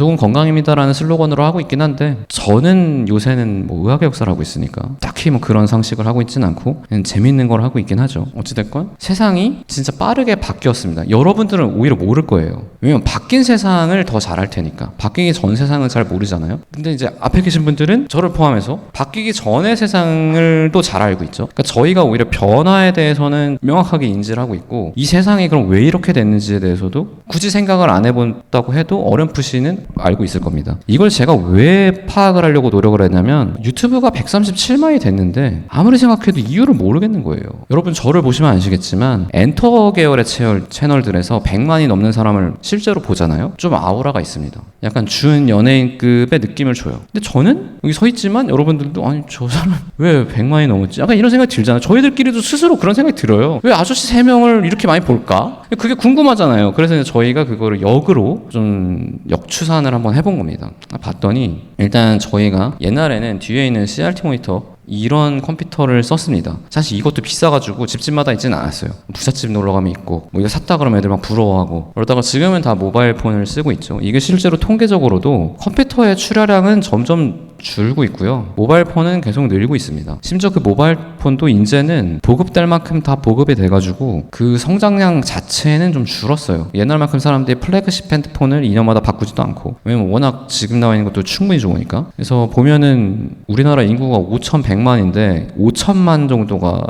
가족은 건강입니다라는 슬로건으로 하고 있긴 한데 저는 요새는 뭐 의학의 역사를 하고 있으니까 딱히 뭐 그런 상식을 하고 있진 않고 그냥 재밌는 걸 하고 있긴 하죠. 어찌됐건 세상이 진짜 빠르게 바뀌었습니다. 여러분들은 오히려 모를 거예요. 왜냐면 바뀐 세상을 더 잘할 테니까. 바뀌기 전 세상은 잘 모르잖아요. 근데 이제 앞에 계신 분들은 저를 포함해서 바뀌기 전의 세상을 또 잘 알고 있죠. 그러니까 저희가 오히려 변화에 대해서는 명확하게 인지를 하고 있고 이 세상이 그럼 왜 이렇게 됐는지에 대해서도 굳이 생각을 안 해본다고 해도 어렴풋이는 알고 있을 겁니다. 이걸 제가 왜 파악을 하려고 노력을 했냐면 유튜브가 137만이 됐는데 아무리 생각해도 이유를 모르겠는 거예요. 여러분 저를 보시면 아시겠지만 엔터 계열의 채널들에서 100만이 넘는 사람을 실제로 보잖아요. 좀 아우라가 있습니다. 약간 준 연예인급의 느낌을 줘요. 근데 저는 여기 서 있지만 여러분들도 아니 저 사람 왜 100만이 넘었지? 약간 이런 생각이 들잖아요. 저희들끼리도 스스로 그런 생각이 들어요. 왜 아저씨 3명을 이렇게 많이 볼까? 그게 궁금하잖아요. 그래서 저희가 그거를 역으로 좀 역추산을 한번 해본 겁니다. 봤더니 일단 저희가 옛날에는 뒤에 있는 CRT 모니터 이런 컴퓨터를 썼습니다. 사실 이것도 비싸가지고 집집마다 있지는 않았어요. 부잣집 놀러가면 있고 뭐 이거 샀다 그러면 애들 막 부러워하고 그러다가 지금은 다 모바일 폰을 쓰고 있죠. 이게 실제로 통계적으로도 컴퓨터의 출하량은 점점 줄고 있고요. 모바일 폰은 계속 늘고 있습니다. 심지어 그 모바일 폰도 이제는 보급될 만큼 다 보급이 돼가지고 그 성장량 자체는 좀 줄었어요. 옛날만큼 사람들이 플래그십 핸드폰을 2년마다 바꾸지도 않고 왜냐면 워낙 지금 나와 있는 것도 충분히 좋으니까. 그래서 보면은 우리나라 인구가 5,100만인데 5천만 정도가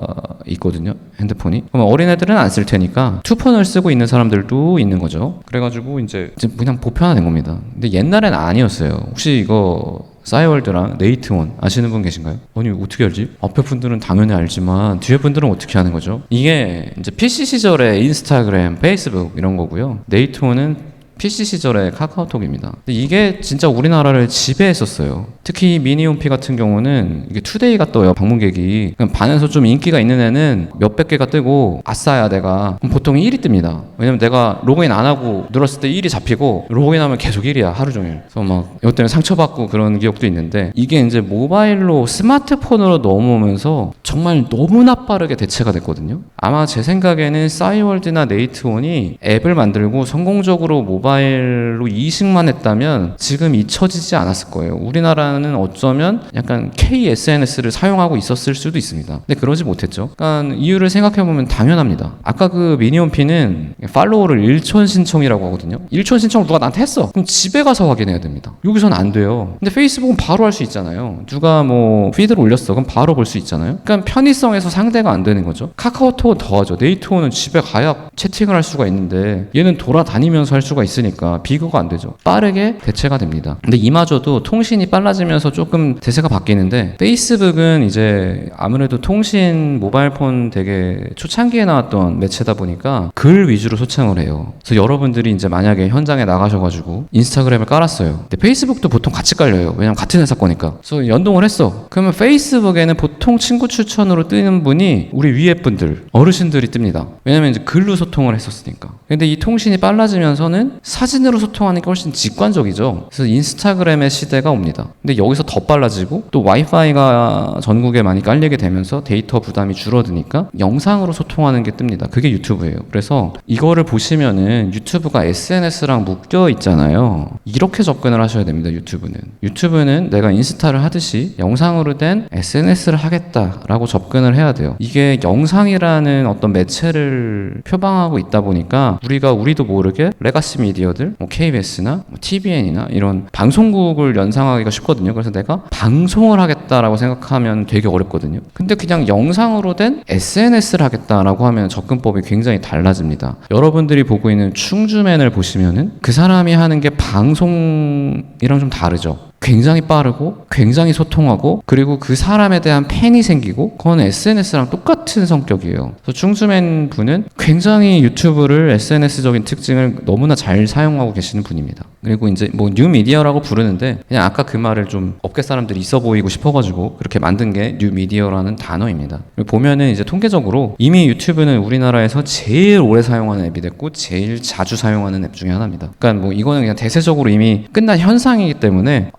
있거든요. 핸드폰이. 그럼 어린애들은 안 쓸 테니까 투폰을 쓰고 있는 사람들도 있는 거죠. 그래가지고 이제 그냥 보편화된 겁니다. 근데 옛날엔 아니었어요. 혹시 이거 싸이월드랑 네이트원 아시는 분 계신가요? 아니 어떻게 알지? 앞에 분들은 당연히 알지만 뒤에 분들은 어떻게 하는 거죠? 이게 이제 PC 시절의 인스타그램, 페이스북 이런 거고요. 네이트원은 PC 시절의 카카오톡입니다. 근데 이게 진짜 우리나라를 지배했었어요. 특히 미니홈피 같은 경우는 이게 투데이가 떠요. 방문객이. 그럼 반에서 좀 인기가 있는 애는 몇백 개가 뜨고 아싸야 내가. 그럼 보통 1위 뜹니다. 왜냐면 내가 로그인 안 하고 눌렀을 때 1위 잡히고 로그인하면 계속 1위야 하루 종일. 그래서 막 이것 때문에 상처받고 그런 기억도 있는데 이게 이제 모바일로 스마트폰으로 넘어오면서 정말 너무나 빠르게 대체가 됐거든요. 아마 제 생각에는 싸이월드나 네이트원이 앱을 만들고 성공적으로 모바일로 이식만 했다면 지금 잊혀지지 않았을 거예요. 우리나라는 어쩌면 약간 KSNS를 사용하고 있었을 수도 있습니다. 근데 그러지 못했죠. 그러니까 이유를 생각해보면 당연합니다. 아까 그 미니홈피는 팔로워를 1촌 신청이라고 하거든요. 1촌 신청을 누가 나한테 했어. 그럼 집에 가서 확인해야 됩니다. 여기서는 안 돼요. 근데 페이스북은 바로 할 수 있잖아요. 누가 뭐 피드를 올렸어. 그럼 바로 볼 수 있잖아요. 그러니까 편의성에서 상대가 안 되는 거죠. 카카오톡은 더하죠. 네이트원은 집에 가야 채팅을 할 수가 있는데 얘는 돌아다니면서 할 수가 있으니까 비교가 안 되죠. 빠르게 대체가 됩니다. 근데 이마저도 통신이 빨라지면서 조금 대세가 바뀌는데 페이스북은 이제 아무래도 통신 모바일폰 되게 초창기에 나왔던 매체다 보니까 글 위주로 소창을 해요. 그래서 여러분들이 이제 만약에 현장에 나가셔가지고 인스타그램을 깔았어요. 근데 페이스북도 보통 같이 깔려요. 왜냐면 같은 회사 거니까. 그래서 연동을 했어. 그러면 페이스북에는 보통 친구 추천으로 뜨는 분이 우리 위에 분들, 어르신들이 뜹니다. 왜냐면 이제 글로 소통을 했었으니까. 근데 이 통신이 빨라지면서는 사진으로 소통하는 게 훨씬 직관적이죠. 그래서 인스타그램의 시대가 옵니다. 근데 여기서 더 빨라지고 또 와이파이가 전국에 많이 깔리게 되면서 데이터 부담이 줄어드니까 영상으로 소통하는 게 뜹니다. 그게 유튜브예요. 그래서 이거를 보시면은 유튜브가 SNS랑 묶여 있잖아요. 이렇게 접근을 하셔야 됩니다. 유튜브는 내가 인스타를 하듯이 영상으로 된 SNS를 하겠다라고 접근을 해야 돼요. 이게 영상이라는 어떤 매체를 표방하고 있다 보니까 우리도 모르게 레가시 미디어들, 뭐 KBS나 뭐 TVN이나 이런 방송국을 연상하기가 쉽거든요. 그래서 내가 방송을 하겠다라고 생각하면 되게 어렵거든요. 근데 그냥 영상으로 된 SNS를 하겠다라고 하면 접근법이 굉장히 달라집니다. 여러분들이 보고 있는 충주맨을 보시면은 그 사람이 하는 게 방송이랑 좀 다르죠. 굉장히 빠르고 굉장히 소통하고 그리고 그 사람에 대한 팬이 생기고 그건 SNS랑 똑같은 성격이에요. 그래서 충주맨 분은 굉장히 유튜브를 SNS적인 특징을 너무나 잘 사용하고 계시는 분입니다. 그리고 이제 뭐 뉴미디어라고 부르는데 그냥 아까 그 말을 좀 업계 사람들이 있어 보이고 싶어가지고 그렇게 만든 게 뉴미디어라는 단어입니다. 보면은 이제 통계적으로 이미 유튜브는 우리나라에서 제일 오래 사용하는 앱이 됐고 제일 자주 사용하는 앱 중에 하나입니다. 그러니까 뭐 이거는 그냥 대세적으로 이미 끝난 현상이기 때문에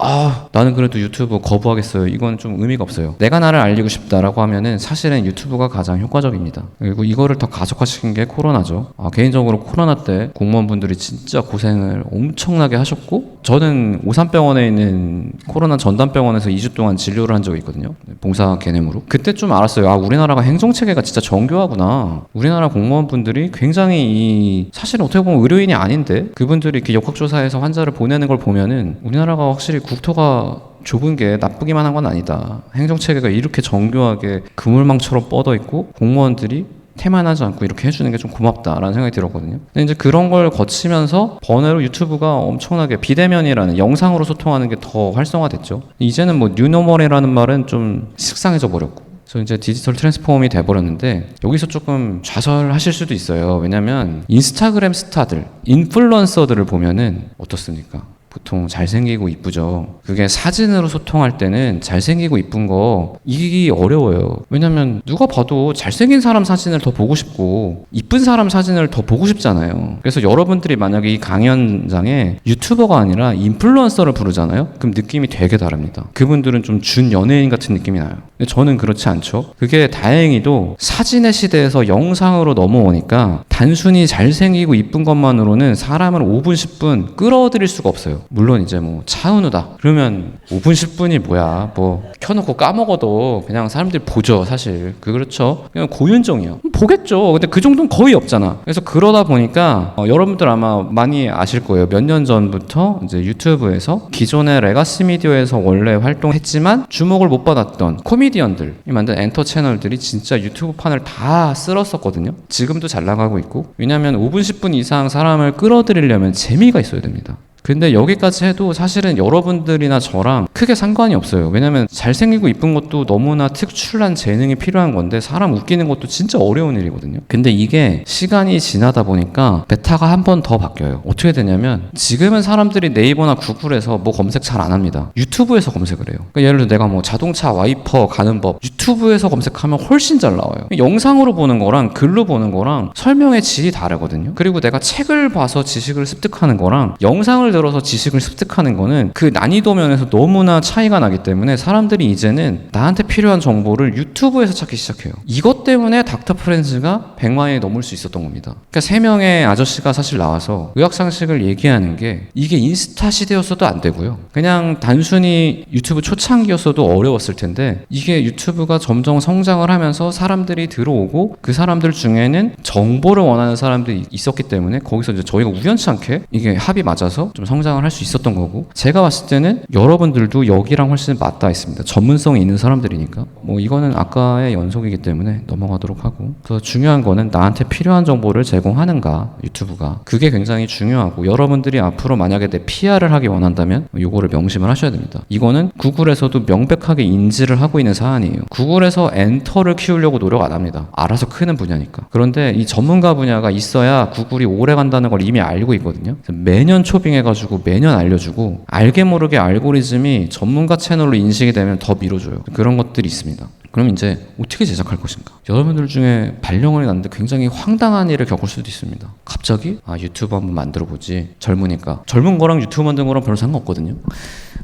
나는 그래도 유튜브 거부하겠어요. 이건 좀 의미가 없어요. 내가 나를 알리고 싶다라고 하면은 사실은 유튜브가 가장 효과적입니다. 그리고 이거를 더 가속화시킨 게 코로나죠. 개인적으로 코로나 때 공무원분들이 진짜 고생을 엄청나게 쿨하게 하셨고, 저는 오산병원에 있는 코로나 전담병원에서 2주 동안 진료를 한 적이 있거든요. 봉사 개념으로. 그때 좀 알았어요. 아, 우리나라가 행정체계가 진짜 정교하구나. 우리나라 공무원분들이 굉장히 사실은 어떻게 보면 의료인이 아닌데 그분들이 이렇게 역학조사해서 환자를 보내는 걸 보면은 우리나라가 확실히 국토가 좁은 게 나쁘기만 한 건 아니다. 행정체계가 이렇게 정교하게 그물망처럼 뻗어 있고 공무원들이 태만하지 않고 이렇게 해주는 게 좀 고맙다라는 생각이 들었거든요. 근데 이제 그런 걸 거치면서 번외로 유튜브가 엄청나게 비대면이라는 영상으로 소통하는 게 더 활성화됐죠. 이제는 뭐 뉴노멀이라는 말은 좀 식상해져 버렸고, 그래서 이제 디지털 트랜스폼이 돼버렸는데 여기서 조금 좌절하실 수도 있어요. 왜냐면 인스타그램 스타들, 인플루언서들을 보면은 어떻습니까? 보통 잘생기고 이쁘죠. 그게 사진으로 소통할 때는 잘생기고 이쁜 거 이기기 어려워요. 왜냐면 누가 봐도 잘생긴 사람 사진을 더 보고 싶고 이쁜 사람 사진을 더 보고 싶잖아요. 그래서 여러분들이 만약에 이 강연장에 유튜버가 아니라 인플루언서를 부르잖아요. 그럼 느낌이 되게 다릅니다. 그분들은 좀 준 연예인 같은 느낌이 나요. 근데 저는 그렇지 않죠. 그게 다행히도 사진의 시대에서 영상으로 넘어오니까 단순히 잘생기고 이쁜 것만으로는 사람을 5분 10분 끌어들일 수가 없어요. 물론 이제 뭐 차은우다 그러면 5분 10분이 뭐야, 뭐 켜놓고 까먹어도 그냥 사람들이 보죠. 사실 그렇죠. 그냥 고윤정이요, 보겠죠. 근데 그 정도는 거의 없잖아. 그래서 그러다 보니까 여러분들 아마 많이 아실 거예요. 몇 년 전부터 이제 유튜브에서 기존의 레가시 미디어에서 원래 활동했지만 주목을 못 받았던 코미디언들이 만든 엔터 채널들이 진짜 유튜브 판을 다 쓸었었거든요. 지금도 잘 나가고 있고, 왜냐하면 5분 10분 이상 사람을 끌어들이려면 재미가 있어야 됩니다. 근데 여기까지 해도 사실은 여러분들이나 저랑 크게 상관이 없어요. 왜냐면 잘생기고 이쁜 것도 너무나 특출난 재능이 필요한 건데 사람 웃기는 것도 진짜 어려운 일이거든요. 근데 이게 시간이 지나다 보니까 베타가 한 번 더 바뀌어요. 어떻게 되냐면 지금은 사람들이 네이버나 구글에서 뭐 검색 잘 안 합니다. 유튜브에서 검색을 해요. 그러니까 예를 들어 내가 뭐 자동차 와이퍼 가는 법 유튜브에서 검색하면 훨씬 잘 나와요. 영상으로 보는 거랑 글로 보는 거랑 설명의 질이 다르거든요. 그리고 내가 책을 봐서 지식을 습득하는 거랑 영상을 들어서 지식을 습득하는 거는 그 난이도 면에서 너무나 차이가 나기 때문에 사람들이 이제는 나한테 필요한 정보를 유튜브에서 찾기 시작해요. 이것 때문에 닥터 프렌즈가 100만이 넘을 수 있었던 겁니다. 그러니까 3명의 아저씨가 사실 나와서 의학상식을 얘기하는 게 이게 인스타 시대였어도 안 되고요. 그냥 단순히 유튜브 초창기였어도 어려웠을 텐데 이게 유튜브가 점점 성장을 하면서 사람들이 들어오고 그 사람들 중에는 정보를 원하는 사람들이 있었기 때문에 거기서 이제 저희가 우연치 않게 이게 합이 맞아서 좀 성장을 할 수 있었던 거고, 제가 봤을 때는 여러분들도 여기랑 훨씬 맞닿아 있습니다. 전문성이 있는 사람들이니까. 뭐 이거는 아까의 연속이기 때문에 넘어가도록 하고, 더 중요한 거는 나한테 필요한 정보를 제공하는가, 유튜브가. 그게 굉장히 중요하고, 여러분들이 앞으로 만약에 내 PR을 하기 원한다면 요거를 명심을 하셔야 됩니다. 이거는 구글에서도 명백하게 인지를 하고 있는 사안이에요. 구글에서 엔터를 키우려고 노력 안 합니다. 알아서 크는 분야니까. 그런데 이 전문가 분야가 있어야 구글이 오래 간다는 걸 이미 알고 있거든요. 매년 초빙해가지고 매년 알려주고, 알게 모르게 알고리즘이 전문가 채널로 인식이 되면 더 밀어줘요. 그런 것들이 있습니다. 그럼 이제 어떻게 제작할 것인가? 여러분들 중에 발령을 났는데 굉장히 황당한 일을 겪을 수도 있습니다. 갑자기 유튜브 한번 만들어보지. 젊으니까. 젊은 거랑 유튜브 만드는 거랑 별로 상관없거든요.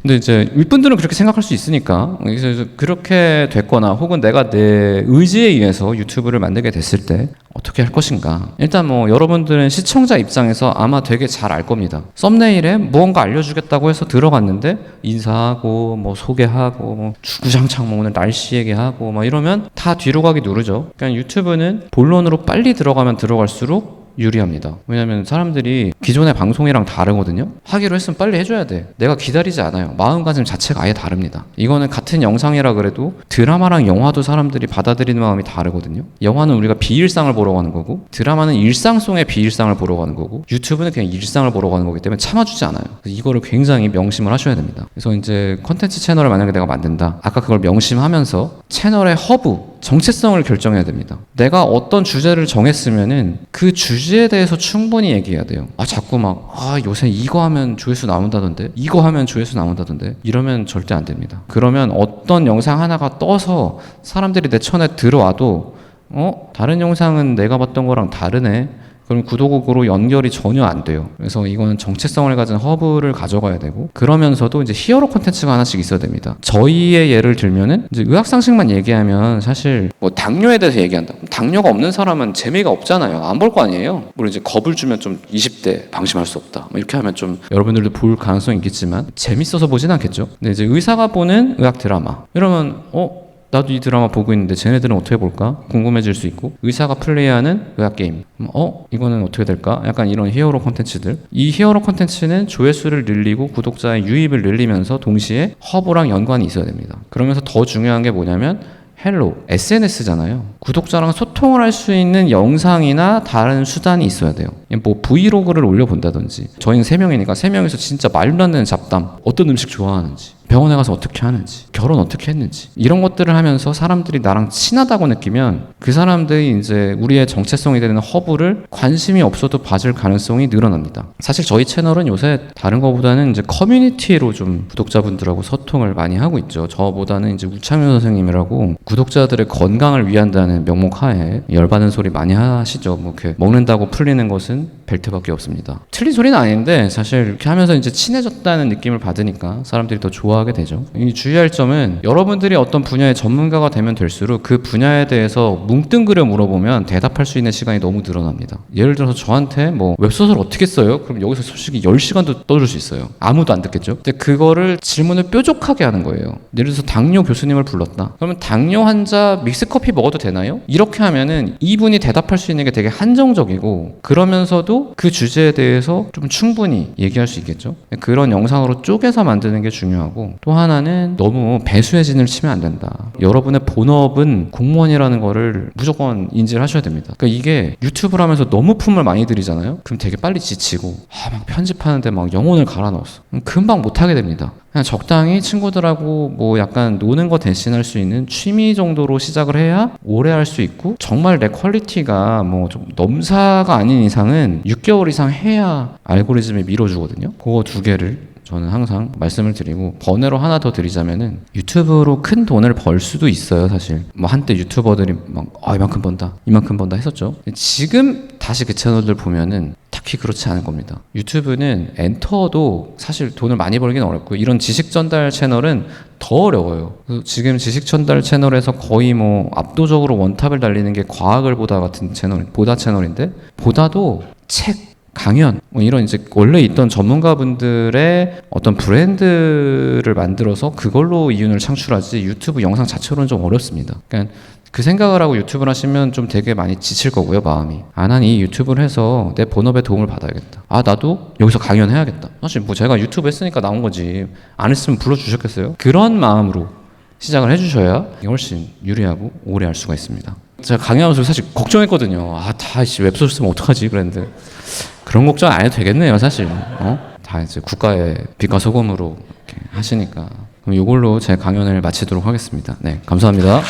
근데 이제 윗분들은 그렇게 생각할 수 있으니까, 그래서 그렇게 됐거나 혹은 내가 내 의지에 의해서 유튜브를 만들게 됐을 때 어떻게 할 것인가. 일단 뭐 여러분들은 시청자 입장에서 아마 되게 잘 알 겁니다. 썸네일에 무언가 알려주겠다고 해서 들어갔는데 인사하고 뭐 소개하고 뭐 주구장창 뭐 오늘 날씨 얘기하고 막 이러면 다 뒤로 가기 누르죠. 그러니까 유튜브는 본론으로 빨리 들어가면 들어갈수록 유리합니다. 왜냐면 사람들이 기존의 방송이랑 다르거든요. 하기로 했으면 빨리 해줘야 돼. 내가 기다리지 않아요. 마음가짐 자체가 아예 다릅니다. 이거는 같은 영상이라 그래도 드라마랑 영화도 사람들이 받아들이는 마음이 다르거든요. 영화는 우리가 비일상을 보러 가는 거고, 드라마는 일상 속의 비일상을 보러 가는 거고, 유튜브는 그냥 일상을 보러 가는 거기 때문에 참아주지 않아요. 이거를 굉장히 명심을 하셔야 됩니다. 그래서 이제 컨텐츠 채널을 만약에 내가 만든다, 아까 그걸 명심하면서 채널의 허브, 정체성을 결정해야 됩니다. 내가 어떤 주제를 정했으면은 그 주제에 대해서 충분히 얘기해야 돼요. 자꾸 막 요새 이거 하면 조회수 나온다던데, 이거 하면 조회수 나온다던데, 이러면 절대 안 됩니다. 그러면 어떤 영상 하나가 떠서 사람들이 내 채널에 들어와도 다른 영상은 내가 봤던 거랑 다르네, 그럼 구도국으로 연결이 전혀 안 돼요. 그래서 이거는 정체성을 가진 허브를 가져가야 되고, 그러면서도 이제 히어로 콘텐츠가 하나씩 있어야 됩니다. 저희의 예를 들면은 이제 의학상식만 얘기하면 사실 뭐 당뇨에 대해서 얘기한다. 당뇨가 없는 사람은 재미가 없잖아요. 안 볼 거 아니에요. 물론 이제 겁을 주면 좀 20대 방심할 수 없다, 뭐 이렇게 하면 좀 여러분들도 볼 가능성이 있겠지만 재밌어서 보진 않겠죠. 근데 이제 의사가 보는 의학 드라마 이러면 나도 이 드라마 보고 있는데 쟤네들은 어떻게 볼까? 궁금해질 수 있고, 의사가 플레이하는 의학 게임, 이거는 어떻게 될까? 약간 이런 히어로 콘텐츠들. 이 히어로 콘텐츠는 조회수를 늘리고 구독자의 유입을 늘리면서 동시에 허브랑 연관이 있어야 됩니다. 그러면서 더 중요한 게 뭐냐면 헬로, SNS잖아요. 구독자랑 소통을 할 수 있는 영상이나 다른 수단이 있어야 돼요. 뭐 브이로그를 올려본다든지, 저희는 3명이니까 3명이서 진짜 말도 안 되는 잡담, 어떤 음식 좋아하는지, 병원에 가서 어떻게 하는지, 결혼 어떻게 했는지, 이런 것들을 하면서 사람들이 나랑 친하다고 느끼면 그 사람들이 이제 우리의 정체성이 되는 허브를 관심이 없어도 봐줄 가능성이 늘어납니다. 사실 저희 채널은 요새 다른 것보다는 이제 커뮤니티로 좀 구독자분들하고 소통을 많이 하고 있죠. 저보다는 이제 우창윤 선생님이라고 구독자들의 건강을 위한다는 명목 하에 열받는 소리 많이 하시죠. 뭐 이렇게 먹는다고 풀리는 것은 벨트밖에 없습니다. 틀린 소리는 아닌데 사실 이렇게 하면서 이제 친해졌다는 느낌을 받으니까 사람들이 더 좋아하게 되죠. 이 주의할 점은 여러분들이 어떤 분야의 전문가가 되면 될수록 그 분야에 대해서 뭉뚱그려 물어보면 대답할 수 있는 시간이 너무 늘어납니다. 예를 들어서 저한테 뭐 웹소설 어떻게 써요? 그럼 여기서 솔직히 10시간도 떠들 수 있어요. 아무도 안 듣겠죠? 근데 그거를 질문을 뾰족하게 하는 거예요. 예를 들어서 당뇨 교수님을 불렀다. 그러면 당뇨 환자 믹스커피 먹어도 되나요? 이렇게 하면은 이분이 대답할 수 있는 게 되게 한정적이고, 그러면서도 그 주제에 대해서 좀 충분히 얘기할 수 있겠죠. 그런 영상으로 쪼개서 만드는 게 중요하고, 또 하나는 너무 배수의 진을 치면 안 된다. 여러분의 본업은 공무원이라는 거를 무조건 인지를 하셔야 됩니다. 그러니까 이게 유튜브를 하면서 너무 품을 많이 들이잖아요. 그럼 되게 빨리 지치고 막 편집하는데 막 영혼을 갈아 넣었어. 금방 못하게 됩니다. 그냥 적당히 친구들하고 뭐 약간 노는 거 대신할 수 있는 취미 정도로 시작을 해야 오래 할 수 있고, 정말 내 퀄리티가 뭐 좀 넘사가 아닌 이상은 6개월 이상 해야 알고리즘이 밀어주거든요. 그거 2개를 저는 항상 말씀을 드리고, 번외로 하나 더 드리자면은 유튜브로 큰 돈을 벌 수도 있어요. 사실 뭐 한때 유튜버들이 막 이만큼 번다 했었죠. 지금 다시 그 채널들 보면은 딱히 그렇지 않은 겁니다. 유튜브는 엔터도 사실 돈을 많이 벌기는 어렵고, 이런 지식 전달 채널은 더 어려워요. 지금 지식 전달 채널에서 거의 뭐 압도적으로 원탑을 달리는 게 과학을 보다 같은 채널인데, 보다도 책, 강연, 뭐 이런 이제 원래 있던 전문가분들의 어떤 브랜드를 만들어서 그걸로 이윤을 창출하지, 유튜브 영상 자체로는 좀 어렵습니다. 그러니까 그 생각을 하고 유튜브를 하시면 좀 되게 많이 지칠 거고요, 마음이. 난 이 유튜브를 해서 내 본업에 도움을 받아야겠다. 나도 여기서 강연해야겠다. 사실 뭐 제가 유튜브 했으니까 나온 거지, 안 했으면 불러주셨겠어요? 그런 마음으로 시작을 해주셔야 훨씬 유리하고 오래 할 수가 있습니다. 제가 강연하면서 사실 걱정했거든요. 웹소설 쓰면 어떡하지? 그랬는데 그런 걱정 안 해도 되겠네요, 사실. 다 이제 국가의 빛과 소금으로 이렇게 하시니까. 그럼 이걸로 제 강연을 마치도록 하겠습니다. 네, 감사합니다.